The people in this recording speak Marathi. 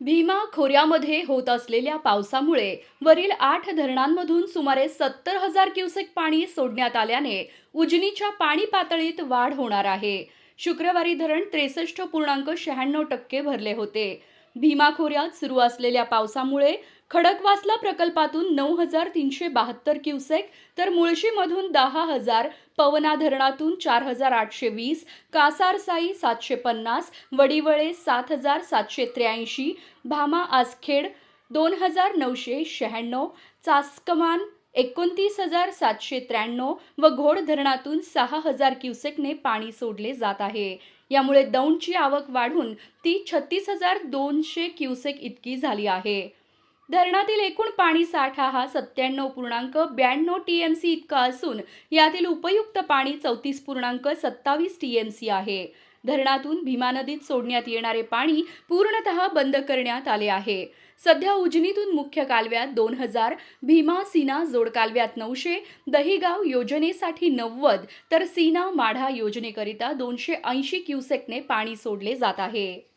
भीमा खोऱ्यामध्ये होत असलेल्या पावसामुळे वरील 8 धरणांमधून सुमारे 70,000 क्युसेक पाणी सोडण्यात आल्याने उजनीच्या पाणी पातळीत वाढ होणार आहे. शुक्रवारी धरण 63.96% भरले होते. भीमा खोऱ्यात सुरू असलेल्या पावसामुळे खडकवासला प्रकल्पातून 9,372 क्युसेक, तर मुळशीमधून 10,000, पवना धरणातून 4,820, कासारसाई 750, वडिवळे 7,783, भामा आसखेड 2,996, चासकमान 29,793 व घोड धरणातून 6,000 क्युसेकने पाणी सोडले जात आहे. यामुळे दौंडची आवक वाढून ती 36,200 क्युसेक इतकी झाली आहे. धरणातील एकूण पाणी साठा हा 97.92 टीएमसी इतका असून यातील उपयुक्त पाणी 34.27 टीएमसी आहे. धरणातून भीमा नदीत सोडण्यात येणारे पाणी पूर्णतः बंद करण्यात आले आहे. सध्या उजनीतून मुख्य कालव्यात 2,000, भीमा सीना जोड कालव्यात 900, दहिगाव योजनेसाठी 90, तर सीना माढा योजनेकरिता 280 क्युसेकने पाणी सोडले जात आहे.